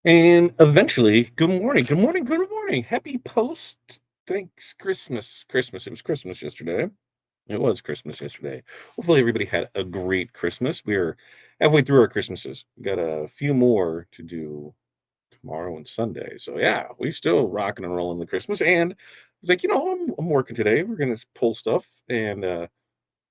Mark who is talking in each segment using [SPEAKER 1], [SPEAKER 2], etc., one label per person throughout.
[SPEAKER 1] And eventually, good morning, good morning, good morning. Happy post thanks Christmas. It was Christmas yesterday. It was Christmas yesterday. Hopefully everybody had a great Christmas. We're halfway through our Christmases. We got a few more to do tomorrow and Sunday. So yeah, we still rocking and rolling the Christmas. And I was like, I'm working today. We're gonna pull stuff and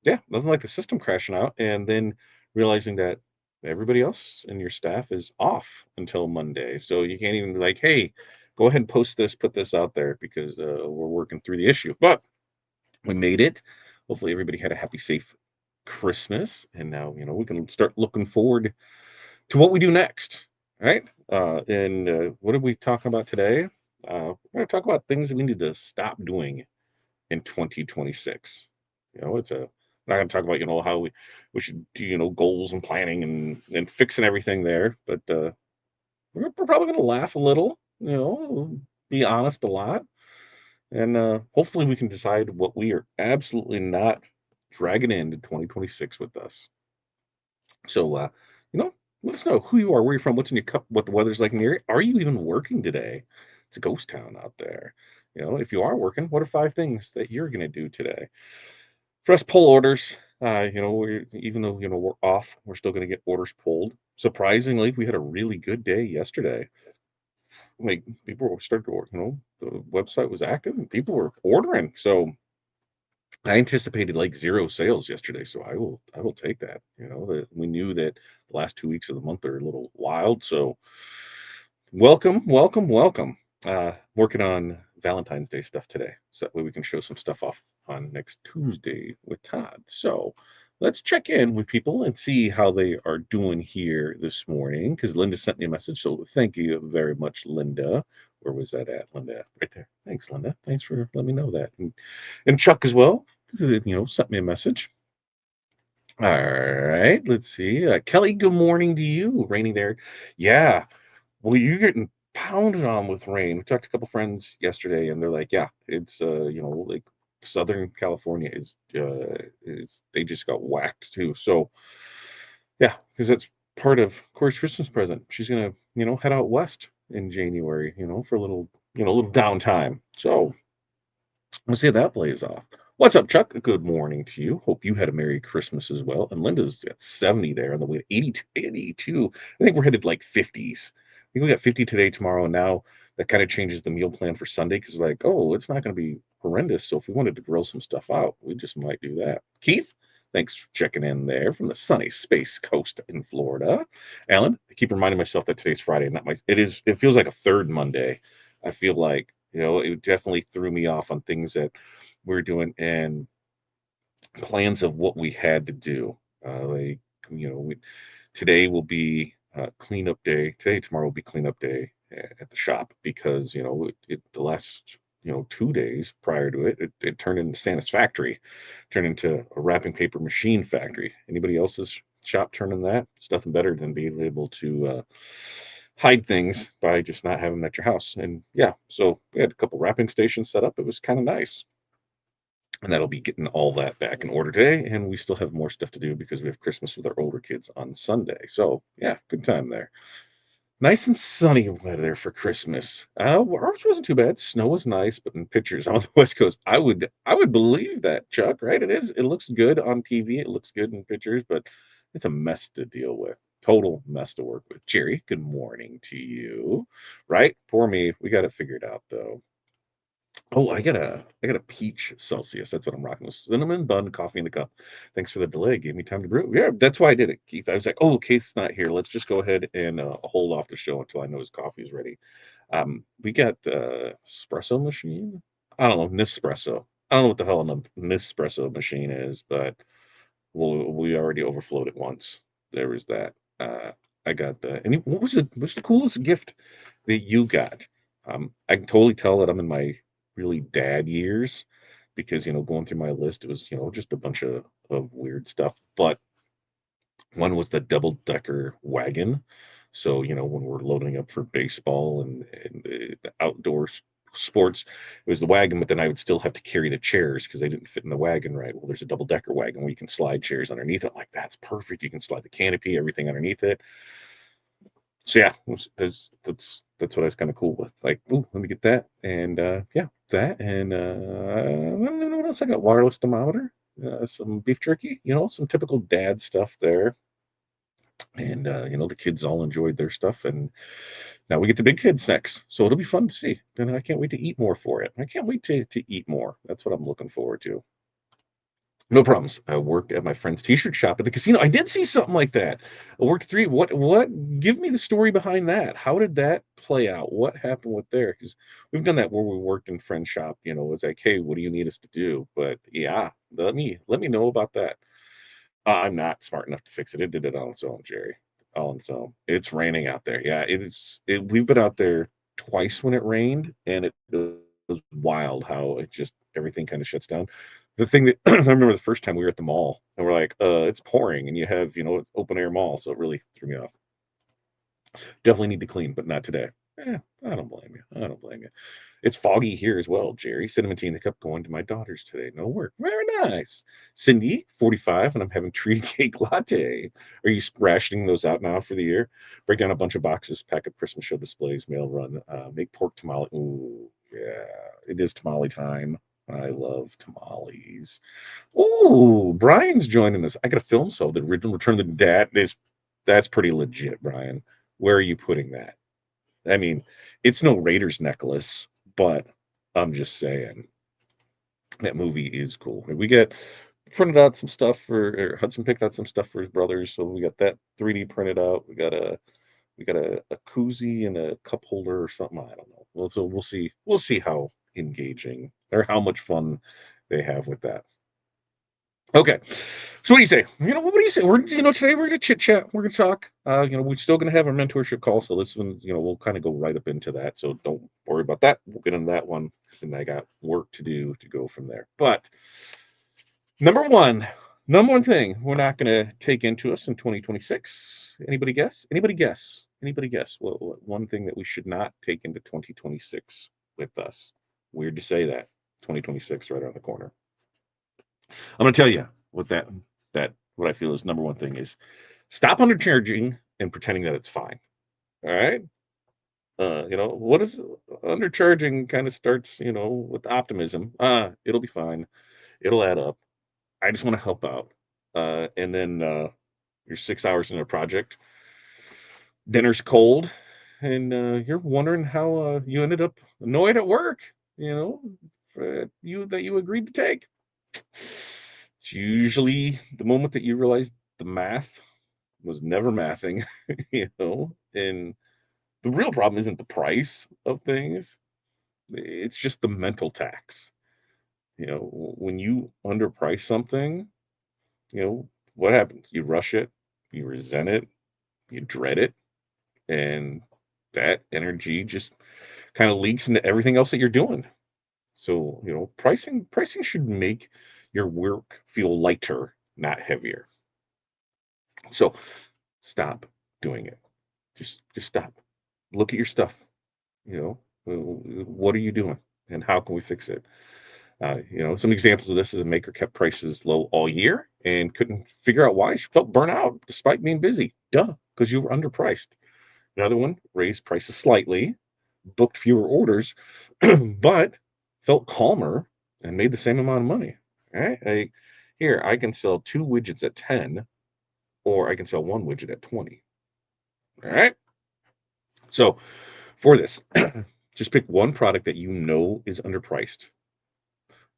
[SPEAKER 1] yeah, nothing like the system crashing out and then realizing that everybody else in your staff is off until Monday. So you can't even be like, hey, go ahead and post this, put this out there because we're working through the issue. But we made it. Hopefully, everybody had a happy, safe Christmas. And now, we can start looking forward to what we do next. Right. And what are we talking about today? We're going to talk about things that we need to stop doing in 2026. It's a not gonna talk about, how we should do, goals and planning and fixing everything there, but we're probably gonna laugh a little, be honest a lot, and hopefully we can decide what we are absolutely not dragging into 2026 with us. So let us know who you are, where you're from, what's in your cup, what the weather's like in your area. Are you even working today? It's a ghost town out there. If you are working, what are 5 things that you're gonna do today? For us pull orders, even though we're off, we're still going to get orders pulled. Surprisingly, we had a really good day yesterday. Like people were starting to order, the website was active and people were ordering. So I anticipated like zero sales yesterday. So I will take that. That we knew that the last 2 weeks of the month are a little wild. So welcome, welcome, welcome. Working on Valentine's Day stuff today, so that way we can show some stuff off on next Tuesday with Todd. So let's check in with people and see how they are doing here this morning. Because Linda sent me a message, so thank you very much, Linda. Where was that at, Linda? Right there. Thanks, Linda. Thanks for letting me know that, and Chuck as well. Sent me a message. All right, let's see. Kelly, good morning to you. Raining there. Yeah, well, you're getting pounded on with rain. We talked to a couple friends yesterday, and they're like, "Yeah, it's like Southern California is they just got whacked too." So yeah, because that's part of Corey's Christmas present. She's gonna head out west in January, for a little downtime. So we'll see how that plays off. What's up, Chuck? Good morning to you. Hope you had a Merry Christmas as well. And Linda's at 70 there on the way to 82. 82. I think we're headed like 50s. I think we got 50 today, tomorrow, and now that kind of changes the meal plan for Sunday because like, oh, it's not going to be horrendous. So if we wanted to grill some stuff out, we just might do that. Keith, thanks for checking in there from the sunny Space Coast in Florida. Alan, I keep reminding myself that today's Friday, not my. It feels like a third Monday. I feel like it definitely threw me off on things that we're doing and plans of what we had to do. Like, today will be cleanup day. Today, tomorrow will be cleanup day at the shop because, the last, 2 days prior to it turned into Santa's factory, turned into a wrapping paper machine factory. Anybody else's shop turning that? It's nothing better than being able to hide things by just not having them at your house. And yeah, so we had a couple wrapping stations set up. It was kind of nice. And that'll be getting all that back in order today. And we still have more stuff to do because we have Christmas with our older kids on Sunday. So yeah, good time there. Nice and sunny weather for Christmas. Ours wasn't too bad. Snow was nice, but in pictures on the West Coast, I would believe that, Chuck. Right? It is. It looks good on TV. It looks good in pictures, but it's a mess to deal with. Total mess to work with. Jerry, good morning to you. Right? Poor me. We got it figured out though. Oh, I got a peach Celsius. That's what I'm rocking with. Cinnamon bun coffee in the cup. Thanks for the delay. Gave me time to brew. Yeah, that's why I did it, Keith. I was like, oh, Keith's not here. Let's just go ahead and hold off the show until I know his coffee is ready. We got espresso machine. I don't know, Nespresso. I don't know what the hell a Nespresso machine is, but we already overflowed it once. There was that. I got the. And what's the coolest gift that you got? I can totally tell that I'm in my really dad years because going through my list, it was just a bunch of weird stuff. But one was the double decker wagon. So, when we're loading up for baseball and the outdoor sports, it was the wagon, but then I would still have to carry the chairs because they didn't fit in the wagon right. Well, there's a double decker wagon where you can slide chairs underneath it. I'm like, that's perfect. You can slide the canopy, everything underneath it. So yeah, that's what I was kind of cool with. Like, ooh, let me get that, and yeah, that, and I don't even know what else I got. Wireless thermometer, some beef jerky, some typical dad stuff there, and the kids all enjoyed their stuff, and now we get the big kids next, so it'll be fun to see, and I can't wait to eat more for it. I can't wait to eat more. That's what I'm looking forward to. No problems. I worked at my friend's t-shirt shop at the casino. I did see something like that. I worked three. What? Give me the story behind that. How did that play out? What happened with there? Because we've done that where we worked in friend shop. It's like, hey, what do you need us to do? But yeah, let me know about that. I'm not smart enough to fix it. It did it on its own, Jerry. On its own. It's raining out there. Yeah, it is. We've been out there twice when it rained, and it was wild how it just everything kind of shuts down. The thing that I remember the first time we were at the mall, and we're like, it's pouring, and you have, it's open air mall, so it really threw me off. Definitely need to clean, but not today. Yeah, I don't blame you. I don't blame you. It's foggy here as well, Jerry. Cinnamon tea in the cup going to my daughter's today. No work. Very nice. Cindy, 45, and I'm having tree cake latte. Are you rationing those out now for the year? Break down a bunch of boxes, pack up Christmas show displays, mail run, make pork tamale. Ooh, yeah, it is tamale time. I love tamales. Ooh, Brian's joining us. I got a film so the Return of the Dad is that's pretty legit, Brian. Where are you putting that? I mean, it's no Raiders necklace, but I'm just saying that movie is cool. And we get printed out some stuff for or Hudson picked out some stuff for his brothers, so we got that 3D printed out. We got a koozie and a cup holder or something. I don't know. Well, so we'll see how engaging or how much fun they have with that. Okay. So what do you say? What do you say? Today we're gonna chit chat. We're gonna talk. We're still gonna have our mentorship call. So this one, we'll kind of go right up into that. So don't worry about that. We'll get into that one because then I got work to do to go from there. But number one, number one thing we're not gonna take into us in 2026. Anybody guess? Anybody guess? Anybody guess? What one thing that we should not take into 2026 with us? Weird to say that. 2026 right around the corner. I'm going to tell you what I feel is number one thing is stop undercharging and pretending that it's fine. All right. What is undercharging kind of starts, with optimism. It'll be fine. It'll add up. I just want to help out. And then you're 6 hours in a project, dinner's cold, and you're wondering how you ended up annoyed at work, that you agreed to take. It's usually the moment that you realize the math was never mathing, and the real problem isn't the price of things, it's just the mental tax. When you underprice something, what happens? You rush it, you resent it, you dread it, and that energy just kind of leaks into everything else that you're doing. So, pricing should make your work feel lighter, not heavier. So stop doing it. Just stop. Look at your stuff. What are you doing, and how can we fix it? Some examples of this is a maker kept prices low all year and couldn't figure out why. She felt burnt out despite being busy. Duh, because you were underpriced. Another one raised prices slightly, booked fewer orders, but felt calmer and made the same amount of money. All right. Here, I can sell two widgets at 10, or I can sell one widget at 20. All right. So for this, just pick one product that you know is underpriced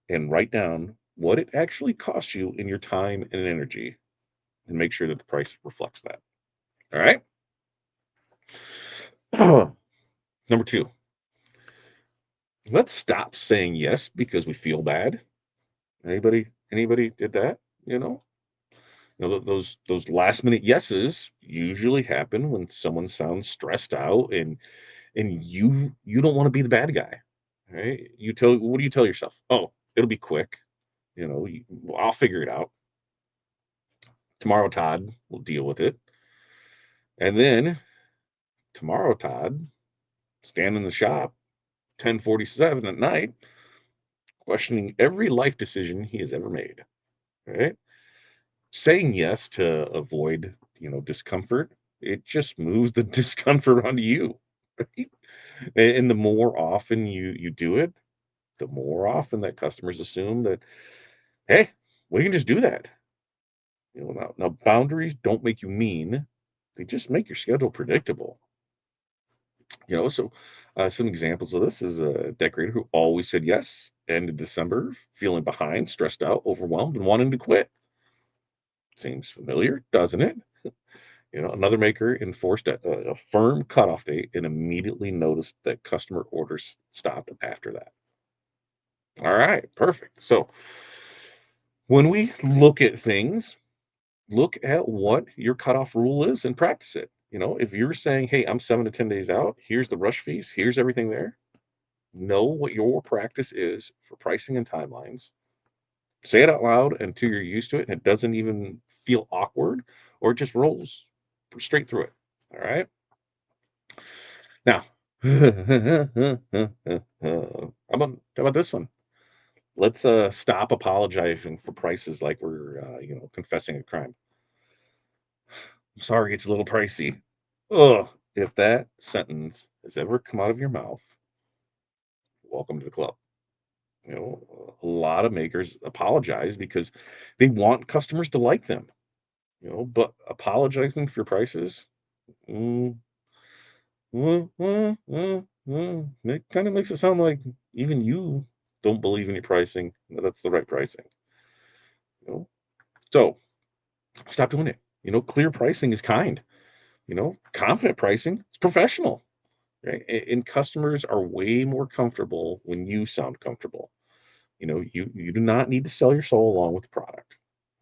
[SPEAKER 1] and write down what it actually costs you in your time and energy and make sure that the price reflects that. All right. Number two, let's stop saying yes because we feel bad. Anybody did that? Those last minute yeses usually happen when someone sounds stressed out and you don't want to be the bad guy. Right? What do you tell yourself? Oh, it'll be quick. I'll figure it out. Tomorrow, Todd will deal with it. And then tomorrow, Todd, stand in the shop, 10:47 at night, questioning every life decision he has ever made. Right? Saying yes to avoid, discomfort It just moves the discomfort onto you, right? And the more often you do it, the more often that customers assume that, hey, we can just do that. Now boundaries don't make you mean; they just make your schedule predictable. So some examples of this is a decorator who always said yes, and in December, feeling behind, stressed out, overwhelmed, and wanting to quit. Seems familiar, doesn't it? Another maker enforced a firm cutoff date and immediately noticed that customer orders stopped after that. All right, perfect. So when we look at things, look at what your cutoff rule is and practice it. If you're saying, hey, I'm 7 to 10 days out, here's the rush fees, here's everything there. Know what your practice is for pricing and timelines. Say it out loud until you're used to it and it doesn't even feel awkward or it just rolls straight through it. All right. Now, how about this one? Let's stop apologizing for prices like we're confessing a crime. I'm sorry, it's a little pricey. Ugh. If that sentence has ever come out of your mouth, welcome to the club. A lot of makers apologize because they want customers to like them. But apologizing for your prices, mm, it kind of makes it sound like even you don't believe in your pricing, that that's the right pricing. You know? So stop doing it. Clear pricing is kind. Confident pricing is professional, right? And customers are way more comfortable when you sound comfortable. You do not need to sell your soul along with the product.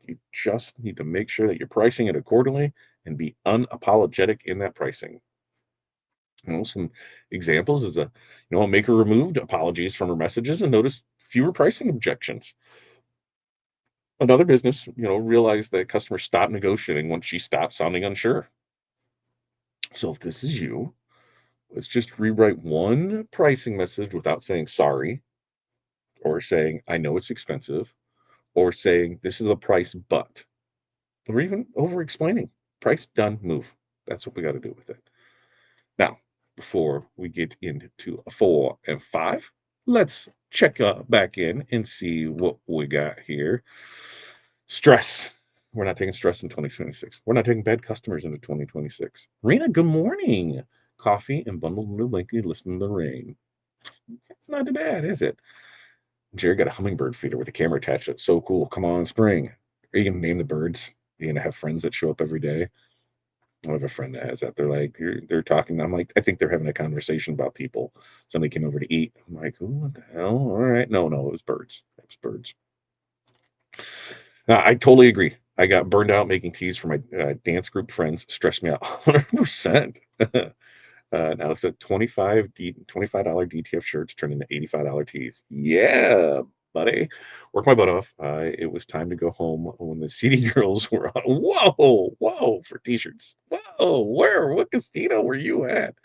[SPEAKER 1] You just need to make sure that you're pricing it accordingly and be unapologetic in that pricing. Some examples is a maker removed apologies from her messages and noticed fewer pricing objections. Another business, realized that customers stopped negotiating once she stopped sounding unsure. So if this is you, let's just rewrite one pricing message without saying sorry or saying, I know it's expensive or saying this is the price, but, or even over explaining price done move. That's what we got to do with it. Now, before we get into a 4 and 5, let's check back in and see what we got here. Stress. We're not taking stress in 2026. We're not taking bad customers into 2026. Rena, good morning. Coffee and bundled into Blanky, listen to the rain. It's not too bad, is it? Jerry got a hummingbird feeder with a camera attached. It's so cool. Come on, spring. Are you gonna name the birds? Are you gonna have friends that show up every day? I have a friend that has that. They're like, they're talking. I'm like, I think they're having a conversation about people. Somebody came over to eat. I'm like, oh, what the hell? All right. No, no, it was birds. It was birds. I totally agree. I got burned out making teas for my dance group friends. Stressed me out 100%. Now it's at $25 DTF shirts turned into $85 tees. Yeah, buddy. Worked my butt off. It was time to go home when the CD girls were on. Whoa, whoa, for t-shirts. Whoa, what casino were you at?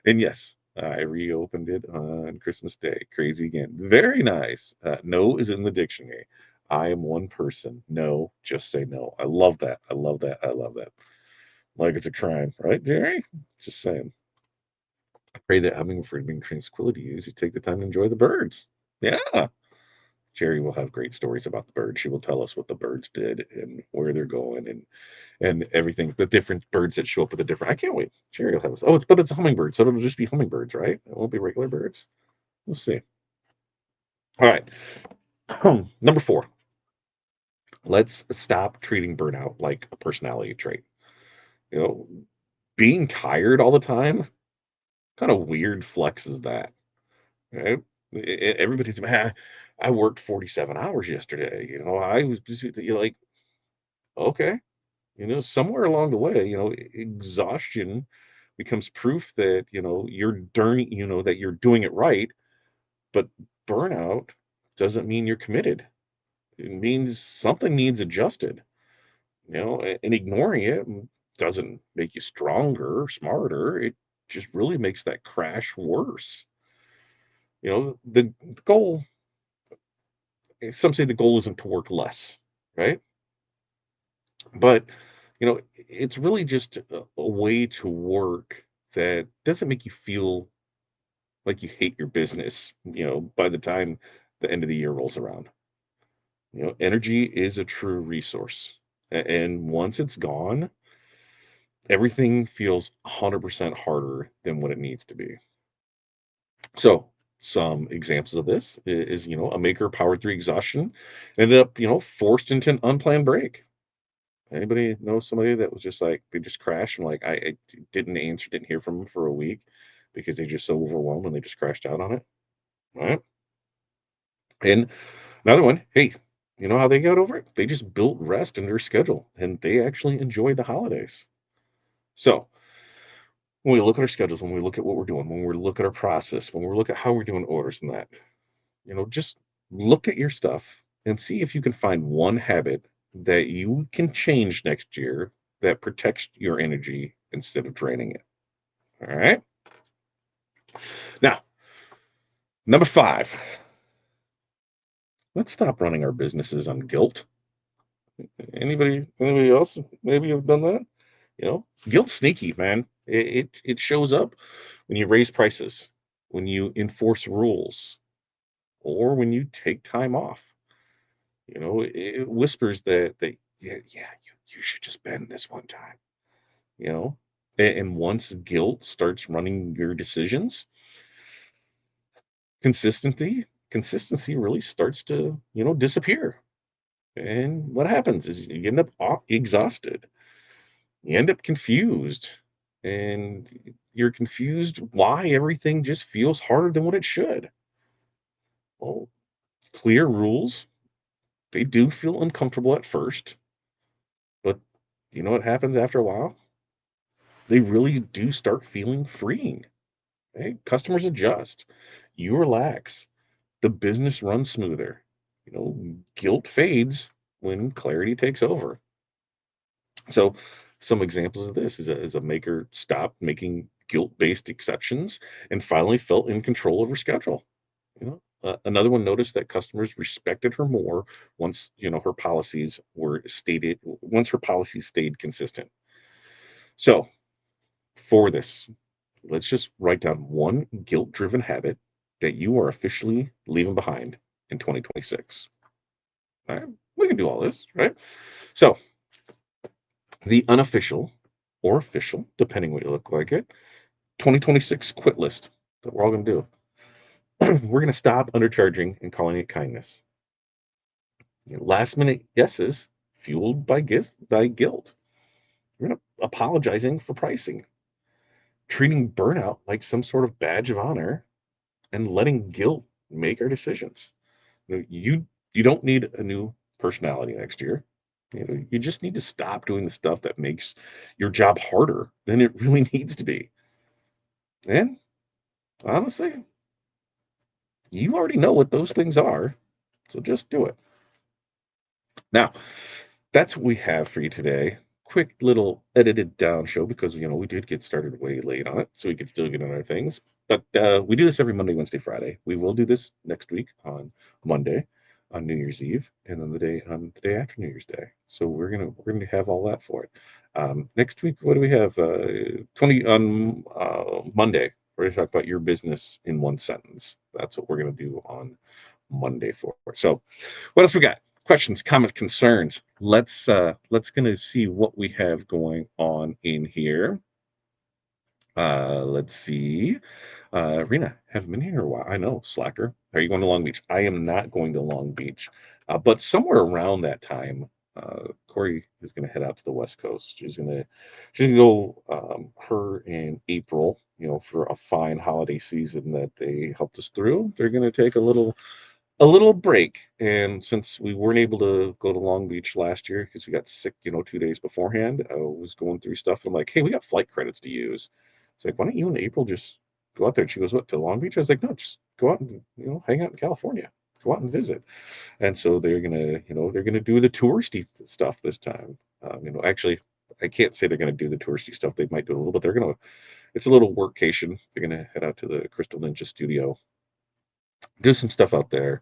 [SPEAKER 1] And yes, I reopened it on Christmas Day. Crazy again. Very nice. No is in the dictionary. I am one person. No, just say no. I love that. I love that. I love that. Like it's a crime, right, Jerry? Just saying. I pray that hummingbird being tranquility use, you take the time to enjoy the birds. Yeah. Jerry will have great stories about the birds. She will tell us what the birds did and where they're going and everything. The different birds that show up with the different. I can't wait. Jerry will have us. Oh, it's a hummingbird, so it'll just be hummingbirds, right? It won't be regular birds. We'll see. All right. Number 4. Let's stop treating burnout like a personality trait. You know, being tired all the time, kind of weird flex is that. Right? Everybody's, man, I worked 47 hours yesterday. I was just, you're like, okay, somewhere along the way, exhaustion becomes proof that, that you're doing it right. But burnout doesn't mean you're committed. It means something needs adjusted, and ignoring it doesn't make you stronger or smarter. It just really makes that crash worse. The goal, some say the goal isn't to work less, right? But it's really just a way to work that doesn't make you feel like you hate your business, by the time the end of the year rolls around. Energy is a true resource. And once it's gone, everything feels 100% harder than what it needs to be. So, some examples of this is, a maker powered through exhaustion, ended up, forced into an unplanned break. Anybody know somebody that was just like, they just crashed and like, I didn't answer, didn't hear from them for a week because they just so overwhelmed and they just crashed out on it. Right. And another one, hey, you know how they got over it? They just built rest in their schedule and they actually enjoyed the holidays. So, when we look at our schedules, when we look at what we're doing, when we look at our process, when we look at how we're doing orders and that, just look at your stuff and see if you can find one habit that you can change next year that protects your energy instead of draining it. All right. Now, number 5, let's stop running our businesses on guilt. Anybody else maybe have done that? Guilt's sneaky, man. It shows up when you raise prices, when you enforce rules, or when you take time off. It whispers that yeah, you should just bend this one time. You know, and once guilt starts running your decisions, consistency really starts to disappear. And what happens is you end up exhausted. You end up confused, and you're confused why everything just feels harder than what it should. Well, clear rules, they do feel uncomfortable at first, but you know what happens after a while? They really do start feeling freeing. Right? Customers adjust, you relax, the business runs smoother. Guilt fades when clarity takes over. So, some examples of this is a maker stopped making guilt-based exceptions and finally felt in control of her schedule. Another one noticed that customers respected her more once her policies were stated. Once her policies stayed consistent. So, for this, let's just write down one guilt-driven habit that you are officially leaving behind in 2026. All right, we can do all this, right? So, the unofficial or official, depending what you look like it, 2026 quit list that we're all going to do. We're going to stop undercharging and calling it kindness. Last minute yeses fueled by guilt. We're going to apologizing for pricing, treating burnout like some sort of badge of honor, and letting guilt make our decisions. You don't need a new personality next year. You just need to stop doing the stuff that makes your job harder than it really needs to be. And honestly, you already know what those things are, so just do it. Now, that's what we have for you today. Quick little edited down show because we did get started way late on it, so we could still get on our things. But we do this every Monday, Wednesday, Friday. We will do this next week on Monday, on New Year's Eve, and then the day after New Year's Day. So we're gonna have all that for it. Next week, what do we have? 20 on Monday. We're gonna talk about your business in one sentence. That's what we're gonna do on Monday for it. So, what else we got? Questions, comments, concerns. Let's gonna see what we have going on in here. Let's see. Rena, haven't been here in a while. I know, slacker. Are you going to Long Beach? I am not going to Long Beach, but somewhere around that time, Corey is going to head out to the West Coast. She's gonna go. Her in April. For a fine holiday season that they helped us through. They're going to take a little break. And since we weren't able to go to Long Beach last year because we got sick, 2 days beforehand, I was going through stuff. I'm like, hey, we got flight credits to use. It's like, why don't you and April just go out there? And she goes, what, to Long Beach? I was like, no, just go out and, hang out in California. Go out and visit. And so they're gonna do the touristy stuff this time. Actually, I can't say they're gonna do the touristy stuff. They might do a little, but it's a little workcation. They're gonna head out to the Crystal Ninja studio, do some stuff out there,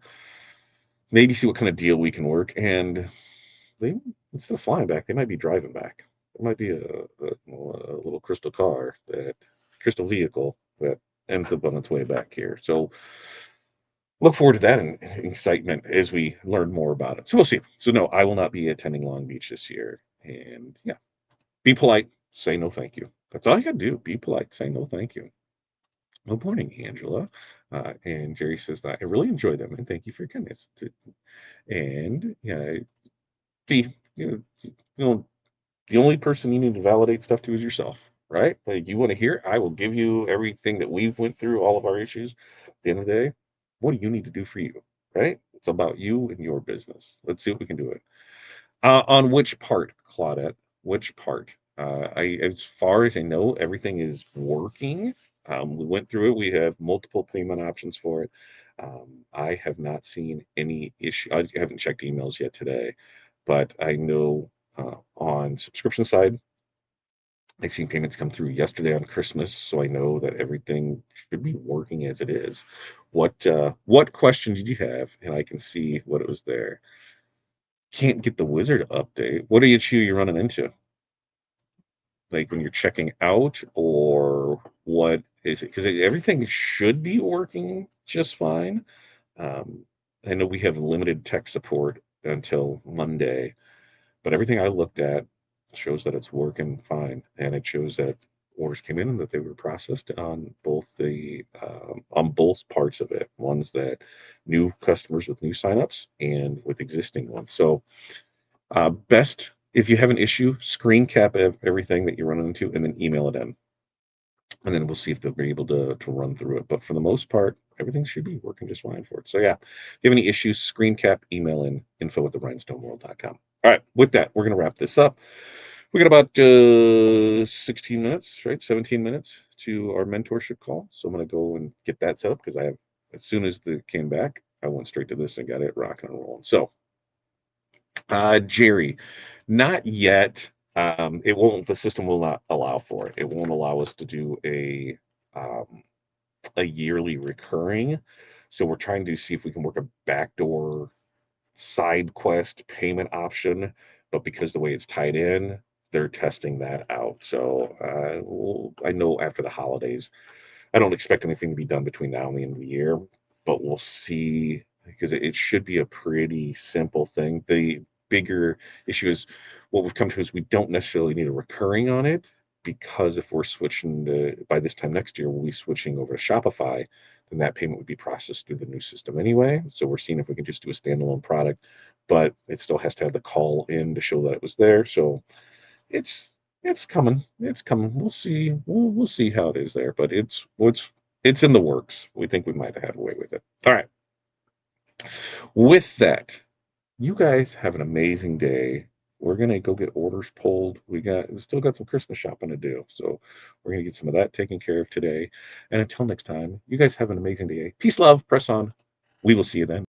[SPEAKER 1] maybe see what kind of deal we can work. And they instead of flying back, they might be driving back. It might be a little crystal car, that crystal vehicle that ends up on its way back here. So look forward to that excitement as we learn more about it. So we'll see. So no, I will not be attending Long Beach this year. And yeah, be polite. Say no, thank you. That's all you got to do. Be polite. Say no, thank you. Good morning, Angela. And Jerry says that I really enjoy them and thank you for your kindness. And yeah, see, know, the only person you need to validate stuff to is yourself, right? Like you want to hear it, I will give you everything that we've went through, all of our issues. At the end of the day, what do you need to do for you, right? It's about you and your business. Let's see what we can do it. On which part, Claudette? Which part? As far as I know, everything is working. We went through it. We have multiple payment options for it. I have not seen any issue. I haven't checked emails yet today, but I know on subscription side, I've seen payments come through yesterday on Christmas, so I know that everything should be working as it is. What question did you have? And I can see what it was there. Can't get the wizard update. What issue you running into? Like when you're checking out, or what is it? Because everything should be working just fine. Um, I know we have limited tech support until Monday, but everything I looked at shows that it's working fine, and it shows that orders came in and that they were processed on both parts of it. Ones that new customers with new signups and with existing ones. So best if you have an issue, screen cap everything that you're running into and then email it in. And then we'll see if they'll be able to run through it. But for the most part, everything should be working just fine for it. So yeah, if you have any issues, screen cap, email in info@therhinestoneworld.com. All right, with that, we're going to wrap this up. We got about 16 minutes, right? 17 minutes to our mentorship call. So I'm going to go and get that set up because as soon as they came back, I went straight to this and got it rocking and rolling. So Jerry, not yet. It won't. The system will not allow for it. It won't allow us to do um, a yearly recurring. So we're trying to see if we can work a backdoor side quest payment option. But because the way it's tied in, they're testing that out. So I know after the holidays, I don't expect anything to be done between now and the end of the year, but we'll see because it should be a pretty simple thing. The bigger issue is what we've come to is we don't necessarily need a recurring on it because if we're switching by this time next year, we'll be switching over to Shopify, then that payment would be processed through the new system anyway. So we're seeing if we can just do a standalone product, but it still has to have the call in to show that it was there. So it's it's coming. It's coming. We'll see. We'll see how it is there, but it's in the works. We think we might have had a way with it. All right. With that, you guys have an amazing day. We're gonna go get orders pulled. We still got some Christmas shopping to do, so we're gonna get some of that taken care of today. And until next time, you guys have an amazing day. Peace, love, press on. We will see you then.